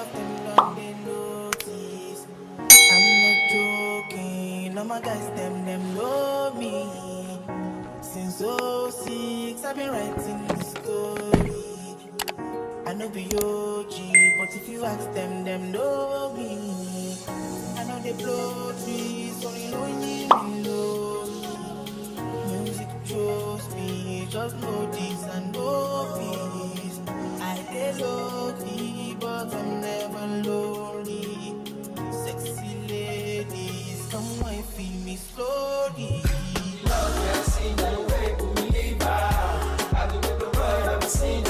of them don't they notice. I'm not joking, all my guys, them know me. Since '06, I've been writing this story. I know be OG, but if you ask them know me. I know they blow trees, only know me know me. Music chose me, just know this and know peace. I get lucky, but I'm never lonely. Sexy ladies, come on, feel me slowly. Love can see the way we live. I do the world I'm seeing.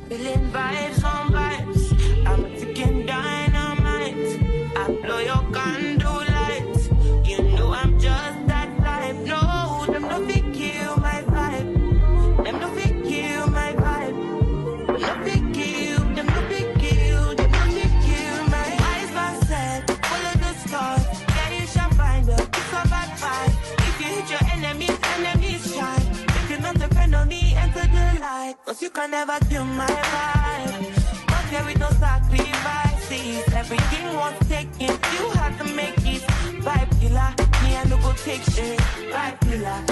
Feeling vibes on vibes. I'm a ticking dynamite. I blow your candle lights. You know I'm just that type. No, them no fit kill my vibe. Them no fit kill my vibe. No fit kill. Them no fit kill. Them no fit kill my eyes. My set, follow the stars. Yeah, you shall find her. It's a bad vibe. If you hit your enemies shine. If you're not depend on me, enter the light. Cause you can never kill my vibe. Not here with no sacrifices. Everything was taken, you had to make it. Vibe killer, me I no go take shit. Vibe killer.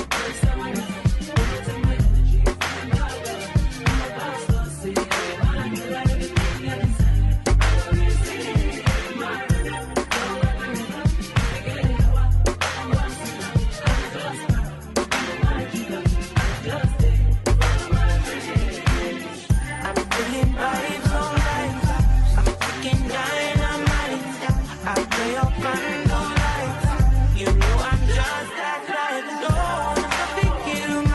You know I'm just that type. No, I'm not thinking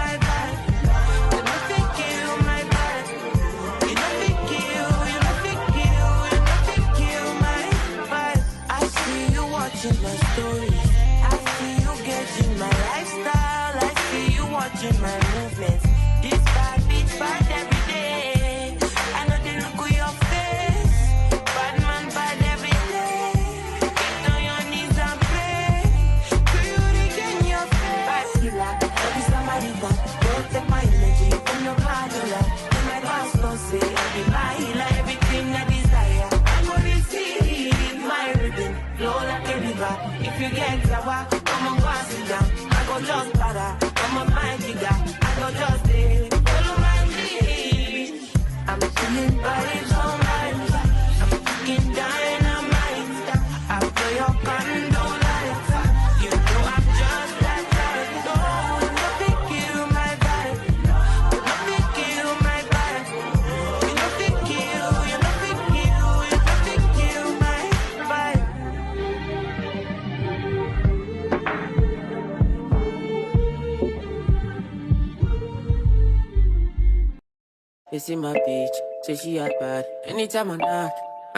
They see my bitch, say she had bad. Anytime I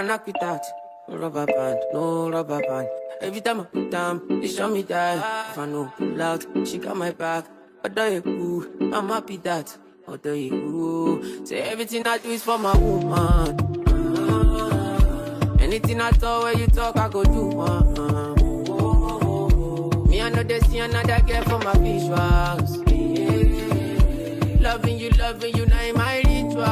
knock it out. No rubber band, no rubber band. Every time I put down, they show me that. If I know pull out, she got my back. Although you cool, I'm happy that. Although you cool, say everything I do is for my woman. Anything I talk, when you talk, I go do. Me, I know they see another girl for my visuals. Loving you, now in my ritual.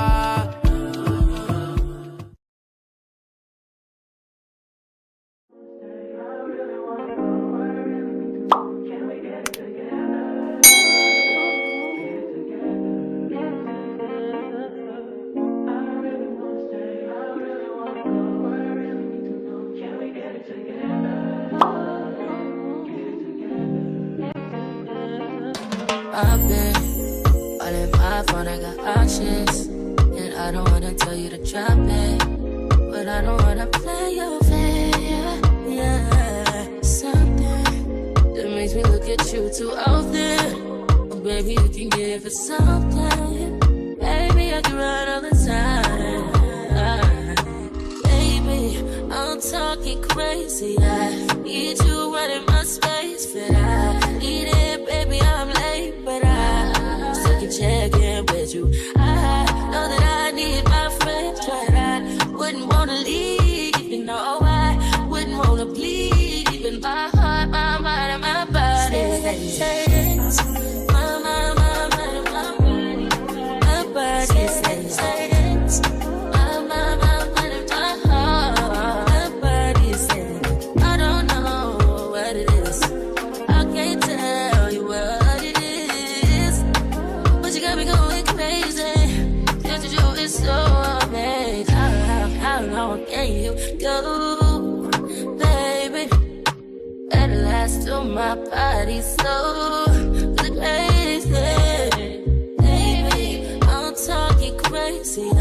I've been all in my phone, I got options. And I don't wanna tell you to drop it, but I don't wanna play your fair. Yeah, something that makes me look at you too often. Oh, baby, you can give it something. Baby, I can run all the time. Baby, I'm talking crazy. I need you running my space, but I need it, baby, I'm late, but I still can check in with you. I know that I need my friends, but I wouldn't wanna leave, you know. I wouldn't wanna bleed, even my heart, my mind, and my body. Says, my mind, and my body. My body says, my mind, and my heart. My body says, I don't know what it is. I can't tell you what it is, but you got me going crazy. Just to do is so amazing. How long can you go, baby? At last to my body so crazy. Baby, I'm talking crazy. I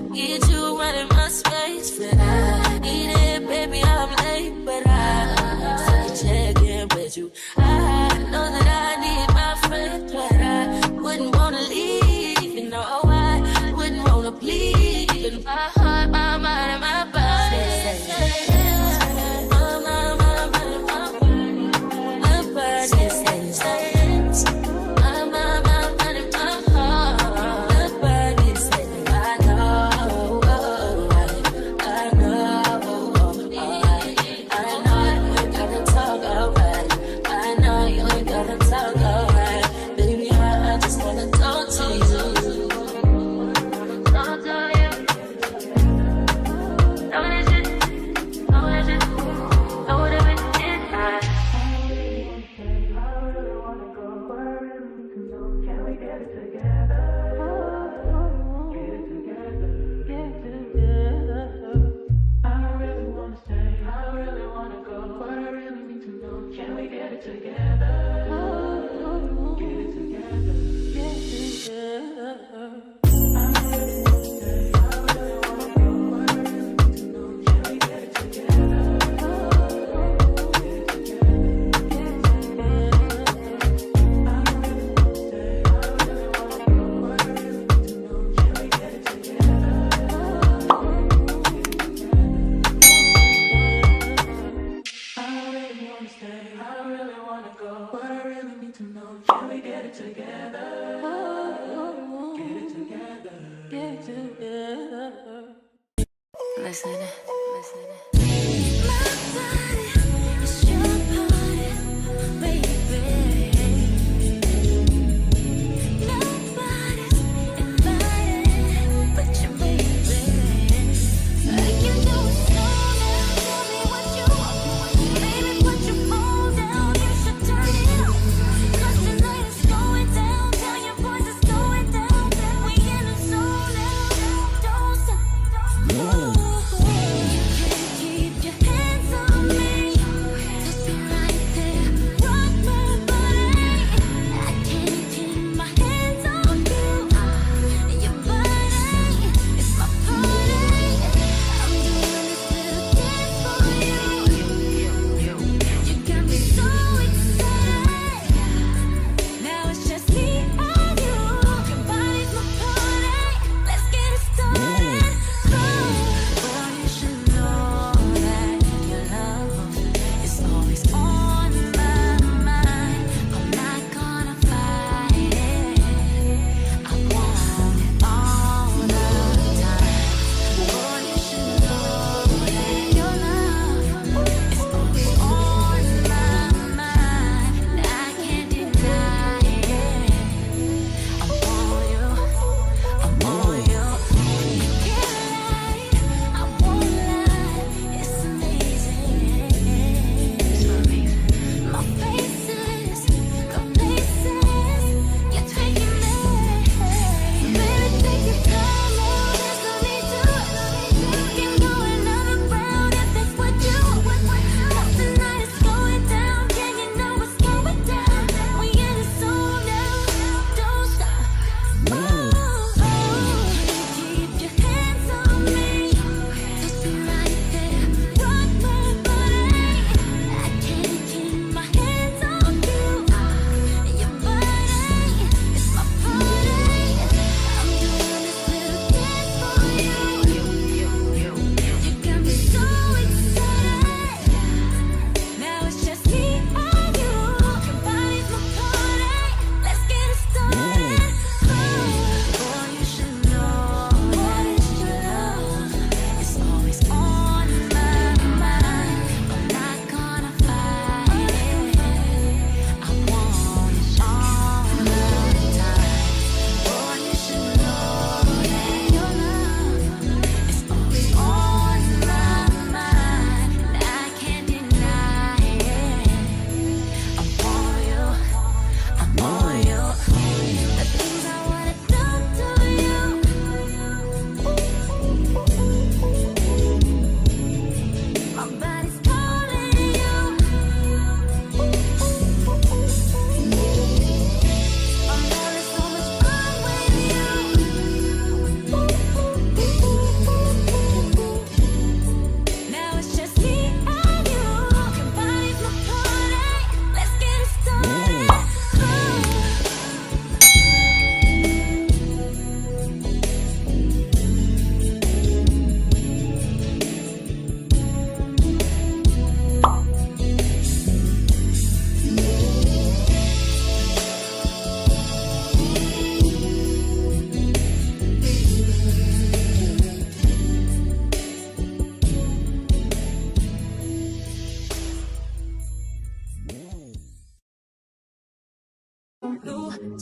need you running my space, but I need it, baby, I'm late, but I still can check in with you. I know that I need my friend, but I wouldn't wanna leave, you know. I wouldn't wanna bleed, even my heart, my mind, and my body.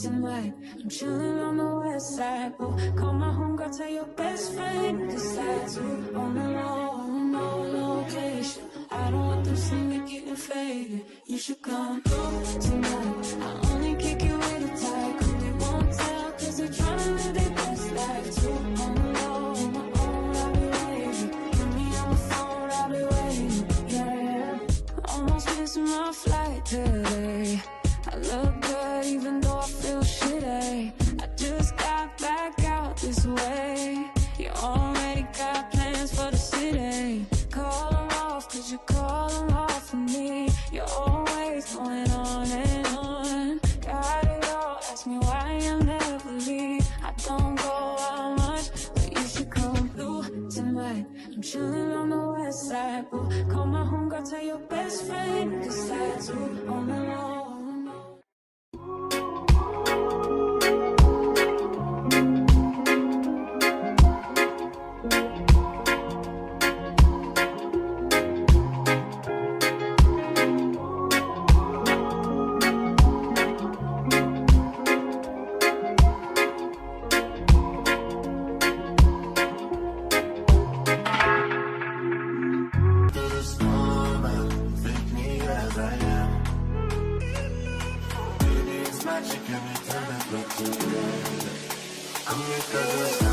tonight. I'm chilling on the west side, boo. Call my homegirl, tell your best friend, cause I too on the low, no location. I don't want them seeing me getting faded. You should come through tonight. I only kick you with a tight, cause they won't tell, cause they tryna live their best life too on the low, on my own, I'll be waiting. Get me on the phone, I'll be waiting, yeah. Almost missing my flight today. I look good even though I feel shitty. I just got back out this way. You already got plans for the city. Call them off cause you call them off for me. You're always going on and on. Got it all, ask me why I never leave. I don't go out much, but you should come through tonight. I'm chilling on the west side, boo. Call my homegirl, tell your best friend, cause I too on the low. I'm